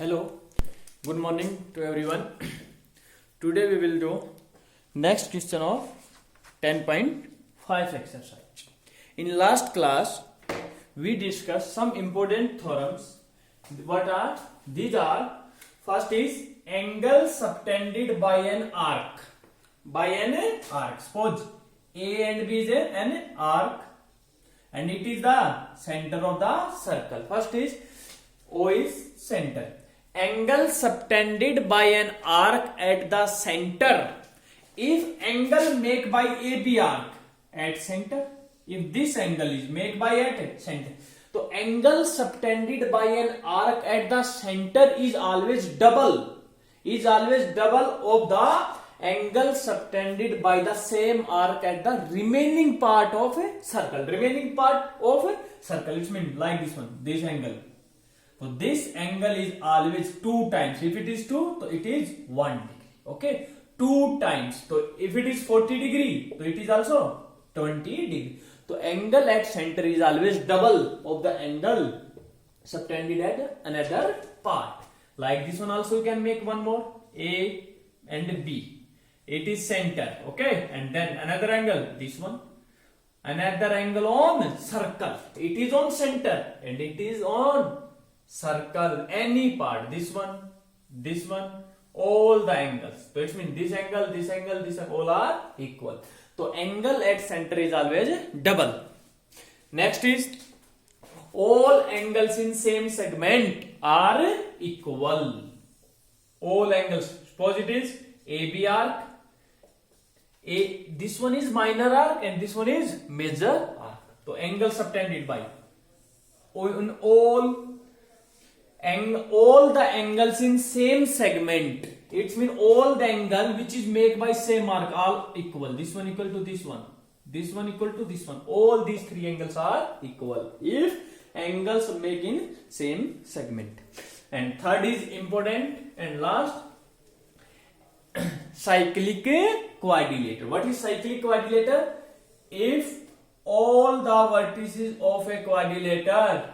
Hello, good morning to everyone. Today we will do next question of 10.5 exercise. In last class we discussed some important theorems. What are these? Are first is angle subtended by an arc. By an arc. Suppose A and B is an arc and it is the center of the circle. First is O is center. Angle subtended by an arc at the center. If angle made by AB arc at center, if this angle is made by at center, so angle subtended by an arc at the center is always double. Is always double of the angle subtended by the same arc at the remaining part of a circle. Remaining part of a circle. It means like this one, this angle. So this angle is always 2 times. If it is 2, so it is 1 degree. Okay, 2 times. So if it is 40 degree, so it is also 20 degree. So angle at center is always double of the angle subtended at another part. Like this one also you can make one more, A and B. It is center. Okay, and then another angle, this one. Another angle on circle. It is on center and it is on circle, any part, this one, all the angles. So it means this angle, this angle, this angle, all are equal. So angle at center is always double. Next is all angles in same segment are equal. All angles. Suppose it is AB arc. This one is minor arc and this one is major arc. So angle subtended by all the angles in same segment. It means all the angle which is made by same arc all equal. This one equal to this one. This one equal to this one. All these 3 angles are equal if angles make in same segment. And third is important and last, cyclic quadrilateral. What is cyclic quadrilateral? If all the vertices of a quadrilateral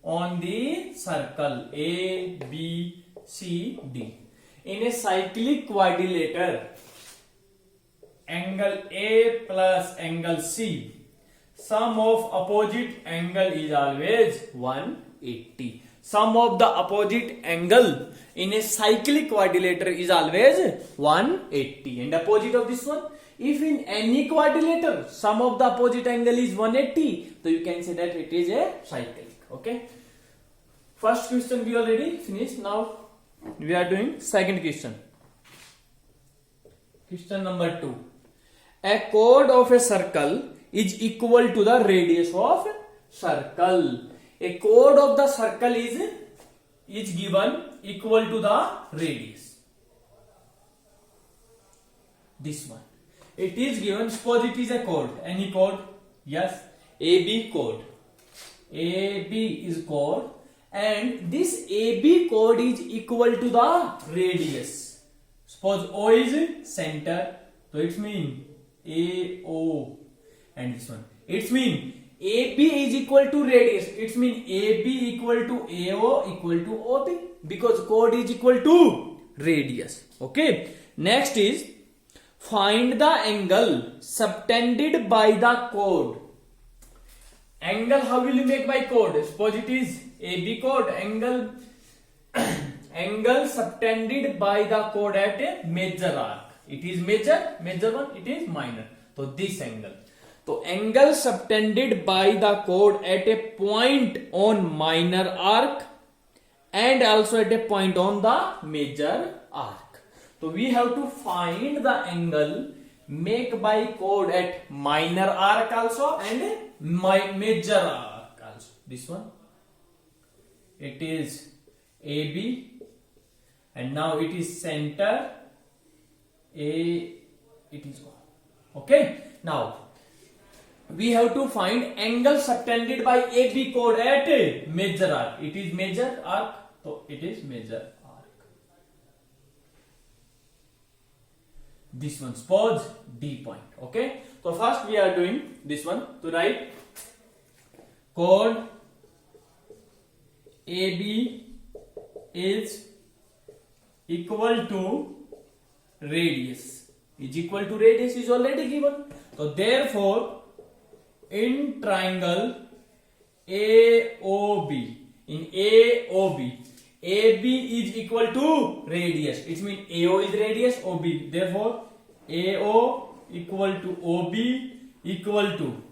on the circle A, B, C, D. In a cyclic quadrilateral, angle A plus angle C, sum of opposite angle is always 180. Sum of the opposite angle in a cyclic quadrilateral is always 180. And opposite of this one, if in any quadrilateral sum of the opposite angle is 180, so you can say that it is a cyclic. Okay, first question we already finished. Now we are doing second question. Question number 2. A chord of a circle is equal to the radius of circle. A chord of the circle is given equal to the radius. This one. It is given, suppose it is a chord. Any chord? Yes. AB chord. AB is chord and this AB chord is equal to the radius. Suppose O is center, so it means AO and this one. It means AB is equal to radius. It means AB equal to AO equal to OB because chord is equal to radius. Okay. Next is find the angle subtended by the chord. Angle how will you make by chord? Suppose it is AB chord, angle subtended by the chord at a major arc. It is major one, it is minor. So this angle. So angle subtended by the chord at a point on minor arc and also at a point on the major arc. So we have to find the angle make by chord at minor arc also and major arc also. This one, it is AB and now it is center A, it is O. Okay, now we have to find angle subtended by AB chord at a major arc. It is major arc, so it is major arc. This one, suppose D point. Okay, so first we are doing this one to write chord AB is equal to radius. Is equal to radius is already given. So therefore, in triangle AOB, in AOB, AB is equal to radius. It means AO is radius, OB. Therefore, AO equal to OB equal to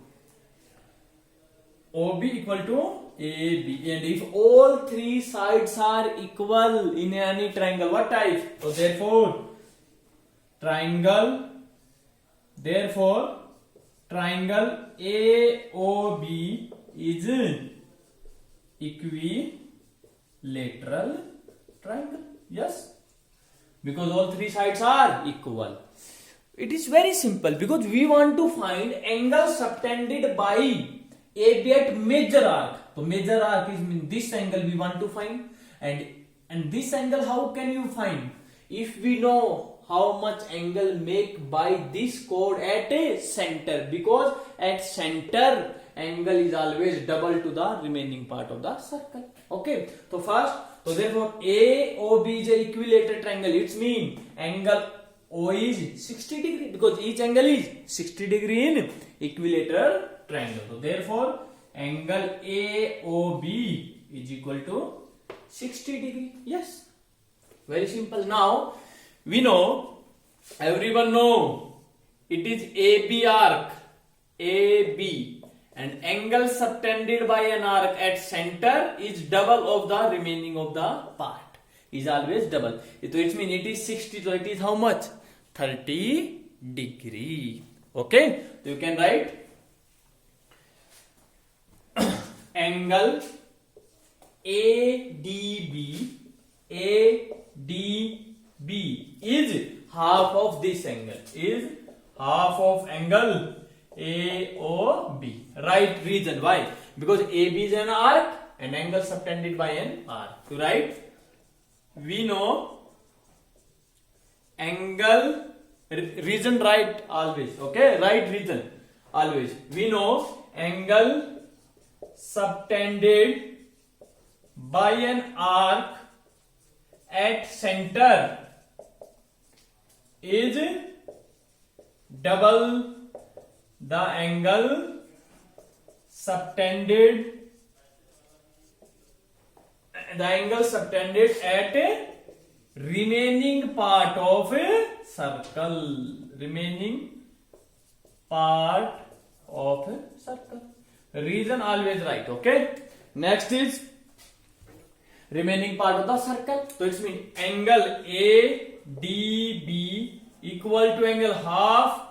AB. And if all three sides are equal in any triangle, what type? So therefore, triangle AOB is equilateral triangle. Yes, because all three sides are equal. It is very simple, because we want to find angle subtended by AB at major arc. So major arc is this angle we want to find, and this angle how can you find? If we know how much angle make by this chord at a center, because at center angle is always double to the remaining part of the circle. Okay, so therefore AOB is a equilateral triangle. It means angle O is 60 degree, because each angle is 60 degree in equilateral triangle. So therefore angle AOB is equal to 60 degree. Yes, very simple. Now we know, everyone know, it is AB arc, AB, and angle subtended by an arc at center is double of the remaining of the part. Is always double. So it means it is 60. So it is how much? 30 degree. Okay. So you can write angle ADB is half of this angle. Is half of angle AOB. Right reason. Why? Because AB is an arc and angle subtended by an arc. So right, we know angle, reason right always. Okay, right reason always. We know angle subtended by an arc at center is double the angle subtended at a remaining part of a circle. Reason always right. Okay. Next is remaining part of the circle. So it means angle ADB equal to angle half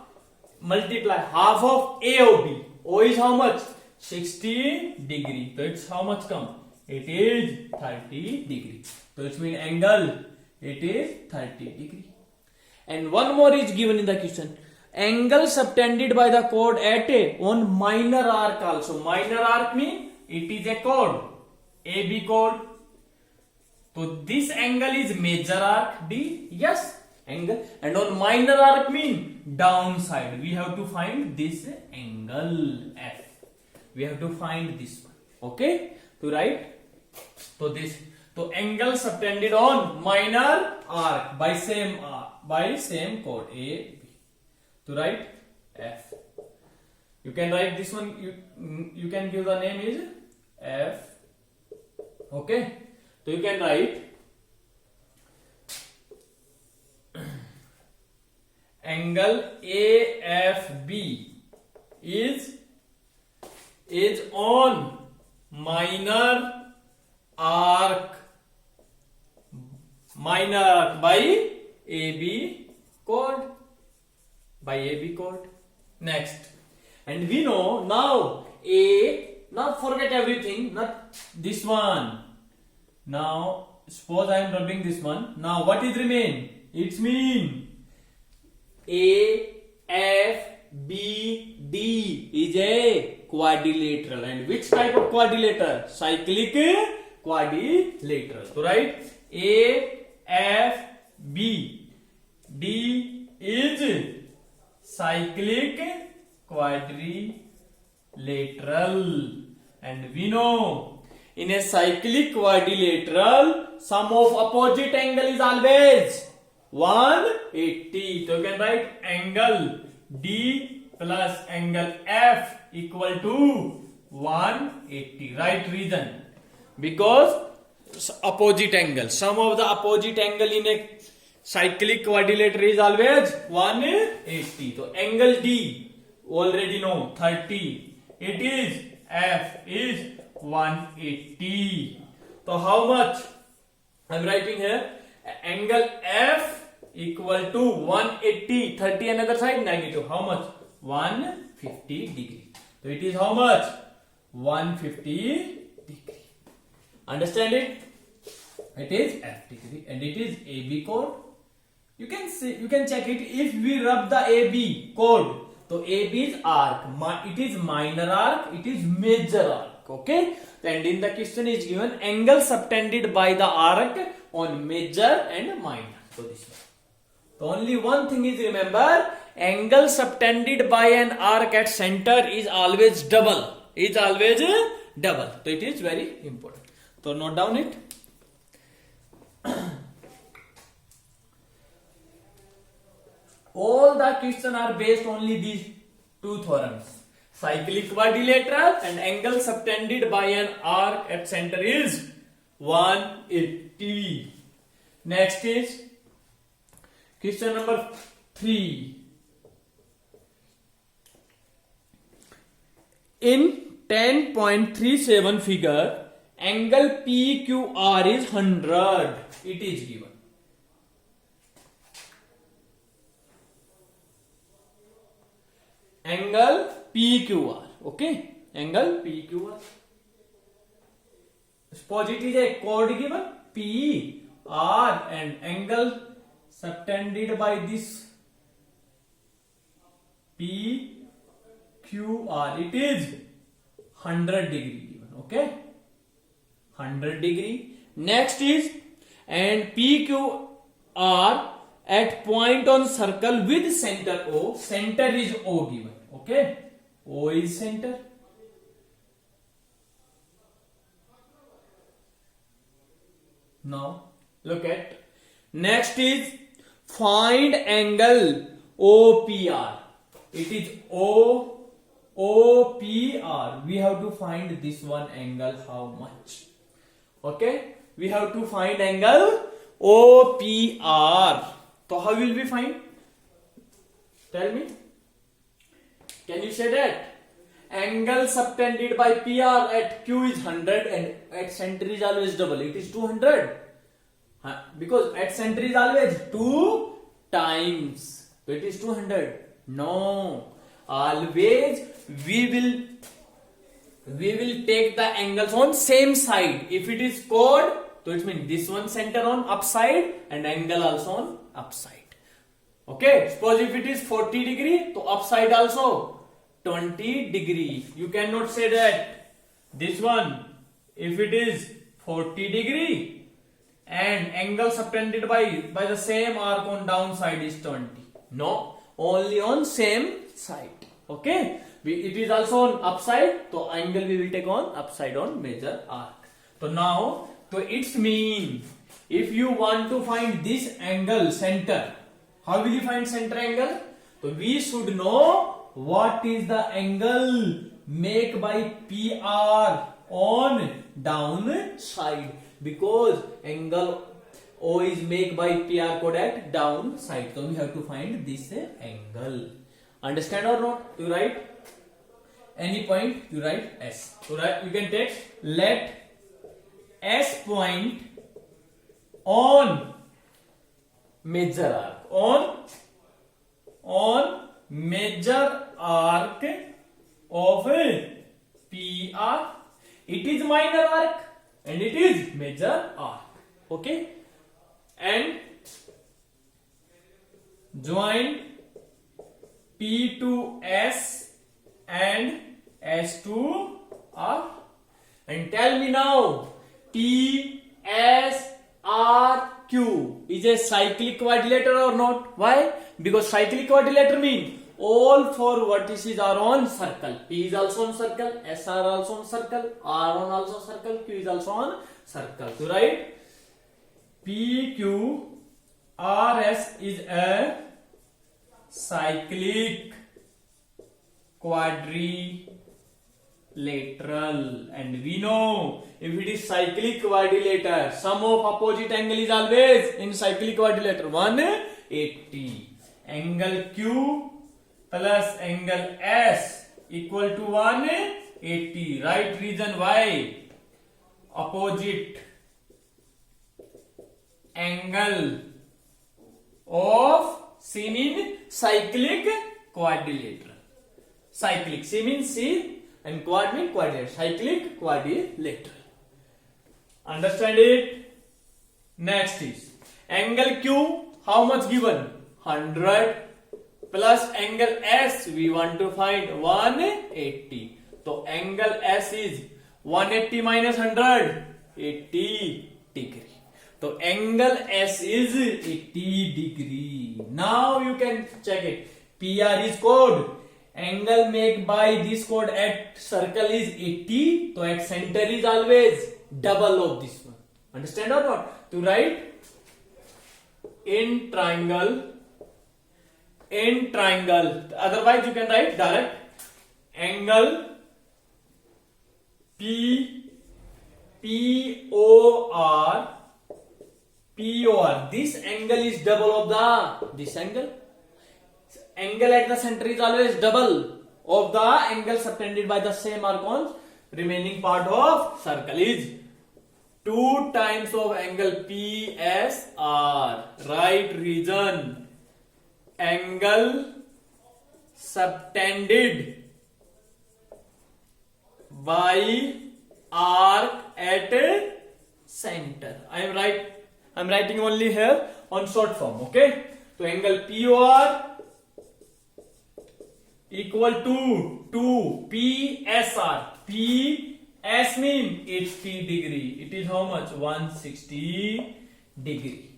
multiply half of AOB. O is how much? 60 degree. So it's how much come? It is 30 degree. So it means angle, it is 30 degree. And one more is given in the question. Angle subtended by the chord at a on minor arc also. Minor arc means it is a chord, AB chord. So this angle is major arc D. Yes, angle. And on minor arc mean downside. We have to find this angle F. We have to find this one. Okay. To write. So angle subtended on minor arc by same chord A B. To write F. You can write this one. You can give the name is F. Okay. So you can write angle AFB is on minor arc by AB chord. Next, and we know now now forget everything, not this one. Now suppose I am rubbing this one. Now what is remain? It's mean AFBD is a quadrilateral. And which type of quadrilateral? Cyclic quadrilateral. So right, AFBD is cyclic quadrilateral. And we know In a cyclic quadrilateral, sum of opposite angle is always 180. So you can write angle D plus angle F equal to 180. Right reason. Because opposite angle. Sum of the opposite angle in a cyclic quadrilateral is always 180. So angle D already know 30. It is F is 180. So how much? I am writing here angle F equal to 180. 30 another side negative. How much? 150 degree. So it is how much? 150 degree. Understand it? It is F degree and it is AB chord. You can see, you can check it. If we rub the AB chord, so AB is arc. It is minor arc. It is major arc. Okay. And in the question is given angle subtended by the arc on major and minor. So this one. So only one thing is remember, angle subtended by an arc at center is always double. Is always double. So it is very important. So note down it. All the questions are based only these two theorems. Cyclic quadrilateral and angle subtended by an arc at center is 180. Next is question number 3. In 10.37 figure, angle PQR is 100. It is given. Angle PQR. Okay. Angle PQR. Suppose it is a chord given PR and angle subtended by this PQR. It is 100 degree given. Okay. 100 degree. Next is and PQR at point on circle with center O. Center is O given. Okay. O is center. Now look at next is find angle OPR. It is OPR. We have to find this one angle how much. Okay. We have to find angle OPR. So how will we find? Tell me. Can you say that? Angle subtended by PR at Q is 100 and at center is always double. It is 200. Because at center is always 2 times. So it is 200. No. Always we will take the angles on same side. If it is chord, so it means this one center on upside and angle also on upside. Okay. Suppose if it is 40 degree, so upside also 20 degree. You cannot say that this one, if it is 40 degree and angle subtended by the same arc on downside is 20. No, only on same side. Okay. It is also on upside, so angle we will take on upside on major arc. So now, so it's mean if you want to find this angle center, how will you find center angle? So we should know what is the angle made by PR on downside, because angle O is made by PR chord at downside. So we have to find this angle. Understand or not? You write any point, you write S. So you can text let S point on major arc on major arc of PR. It is minor arc and it is major arc. Okay. And join P to S and S to R. And tell me now, T S R Q is a cyclic quadrilateral or not? Why? Because cyclic quadrilateral means all four vertices are on circle. P is also on circle, S are also on circle, R on also circle, Q is also on circle. So write P Q R S is a cyclic quadrilateral, and we know if it is cyclic quadrilateral, sum of opposite angle is always in cyclic quadrilateral 180. Angle Q plus angle S equal to 180. Right reason why opposite angle of seen in cyclic quadrilateral. Cyclic, C means C and quad means quadrilateral. Cyclic quadrilateral. Understand it? Next is angle Q. How much given? 100 plus angle S. We want to find 180. So angle S is 180 minus 100. 80 degree. So angle S is 80 degree. Now you can check it. PR is code. Angle made by this code at circle is 80. So at center is always double of this one. Understand or not? To write in triangle. Otherwise you can write direct angle POR. This angle is double of this angle. Angle at the center is always double of the angle subtended by the same arc. Remaining part of circle is 2 times of angle PSR. Right reason. Angle subtended by arc at center. I am writing only here on short form. Okay. So angle POR equal to 2 PSR. PS mean 80 degree. It is how much? 160 degree.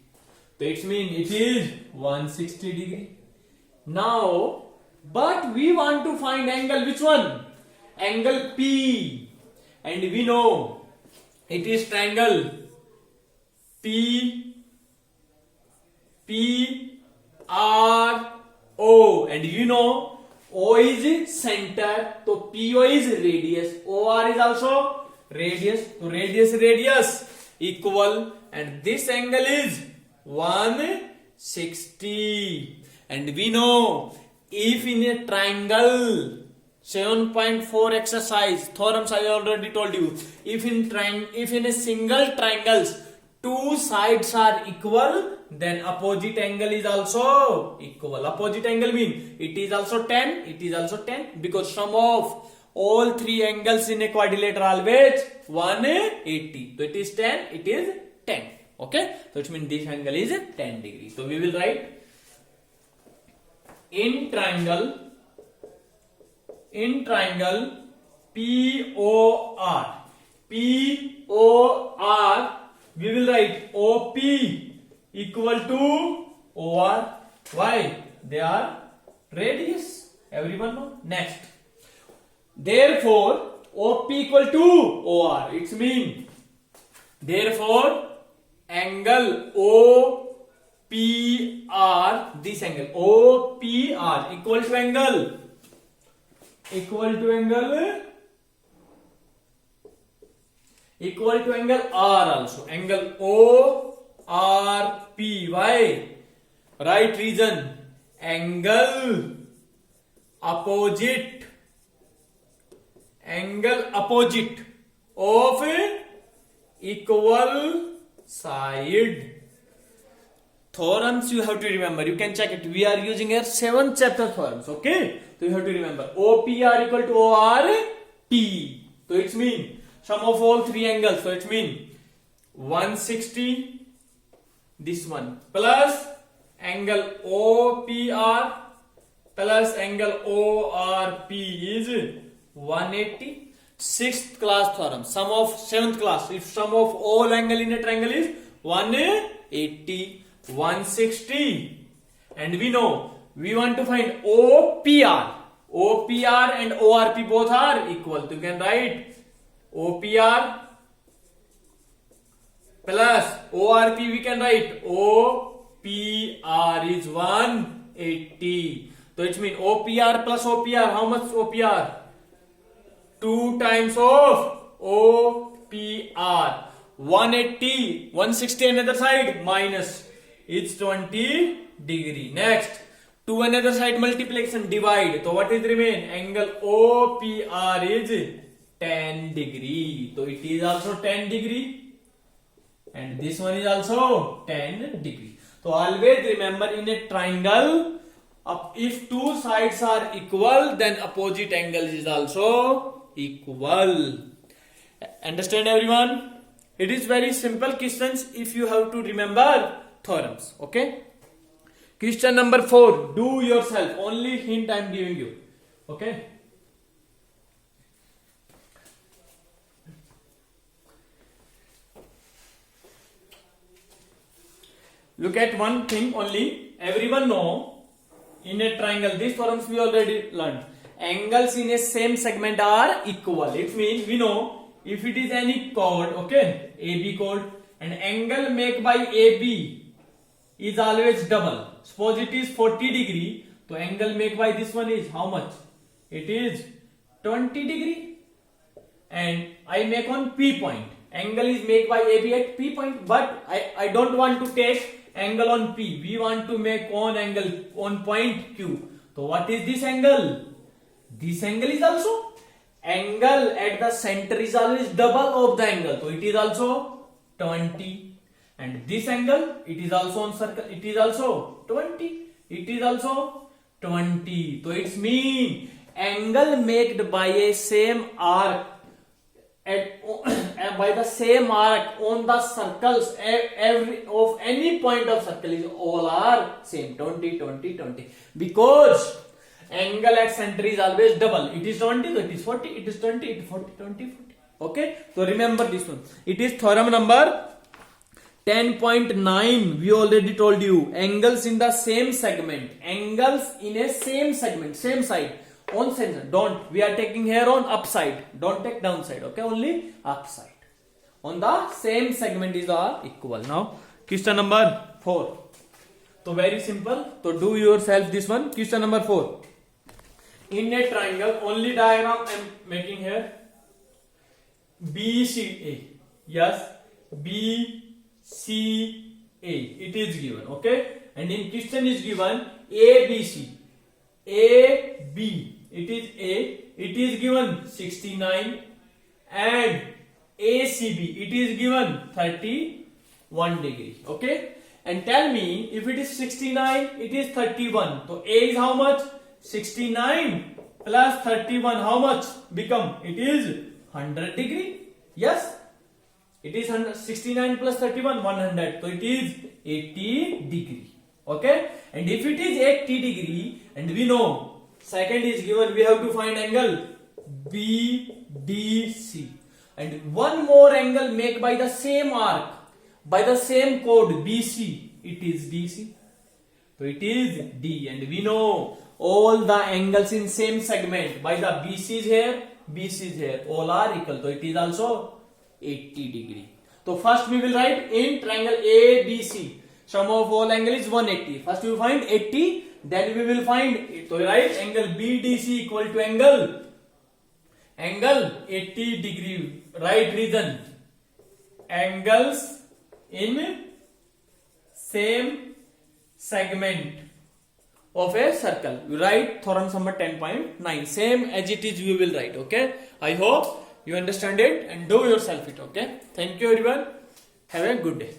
So it means it is 160 degree. Now, but we want to find angle which one? Angle P. And we know it is triangle PRO. And you know O is center, so PO is radius, OR is also radius, so radius equal, and this angle is 160. And we know if in a triangle 7.4 exercise theorems I already told you, if in a single triangles 2 sides are equal, then opposite angle is also equal. Opposite angle mean it is also 10, it is also 10, because sum of all 3 angles in a quadrilateral always 180. So it is 10, it is 10. Okay, so it means this angle is 10 degree. So we will write in triangle POR, we will write OP equal to OR. Why? They are radius. Everyone know? Next. Therefore, OP equal to OR. It means, therefore, angle OPR, this angle OPR equal to angle R also. Angle ORP. Why? Right reason. Angle opposite of equal side. Theorems you have to remember. You can check it. We are using here 7th chapter theorems. Okay. So you have to remember. OPR equal to ORP. So it means sum of all 3 angles. So it means 160, this one, plus angle OPR plus angle ORP is 180. 6th class theorem. Sum of 7th class. If sum of all angle in a triangle is 180, 160. And we know we want to find OPR. OPR and ORP both are equal. So you can write OPR plus ORP, we can write OPR is 180. So it means OPR plus OPR, how much OPR? 2 times of OPR. 180, 160 another side minus, it's 20 degree. Next, to another side multiplication, divide. So what is remain? Angle OPR is 10 degree. So it is also 10 degree. And this one is also 10 degree. So always remember, in a triangle, if two sides are equal, then opposite angle is also equal. Understand everyone? It is very simple questions if you have to remember theorems. Okay. Question number 4. Do yourself. Only hint I am giving you. Okay. Look at one thing only. Everyone know, in a triangle, these theorems we already learned. Angles in a same segment are equal. It means we know, if it is any chord, okay, AB chord, and angle made by AB is always double. Suppose it is 40 degree, so angle made by this one is how much? It is 20 degree. And I make on P point. Angle is made by AB at P point, but I don't want to take angle on P. We want to make on angle on point Q. So what is this angle? This angle is also angle at the center is always double of the angle. So it is also 20. And this angle, it is also on circle. It is also 20. It is also 20. So it's mean angle made by a same arc by the same arc on the circles, every of any point of circle is all are same, 20, 20, 20. Because angle at center is always double. It is 20, so it is 40, it is 20, it is 40, 20, 40. Okay, so remember this one. It is theorem number 10.9. We already told you, angles in the same segment, angles in a same segment, same side, on center. Don't, we are taking here on upside, don't take downside. Okay, only upside. On the same segment is are equal. Now question number 4. So very simple. So do yourself this one. Question number 4. In a triangle, only diagram I am making here. BCA. Yes, BCA. It is given. Okay, and in question is given ABC. AB. It is A. It is given 69 and ACB. It is given 31 degree. Okay, and tell me, if it is 69, it is 31. So A is how much? 69 plus 31. How much become? It is 100 degree. Yes, it is 69 plus 31, 100. So it is 80 degree. Okay, and if it is 80 degree, and we know second is given, we have to find angle BDC, and one more angle made by the same arc, by the same chord BC, it is DC. So it is D, and we know all the angles in same segment by the BC is here, BC is here, all are equal. So it is also 80 degree. So first we will write in triangle ABC, sum of all angle is 180. First we will find 80. Then we will find, so write angle BDC equal to angle 80 degree, right region, angles in same segment of a circle. We write theorem number 10.9, same as it is we will write. Okay, I hope you understand it and do yourself it. Okay, thank you everyone, have a good day.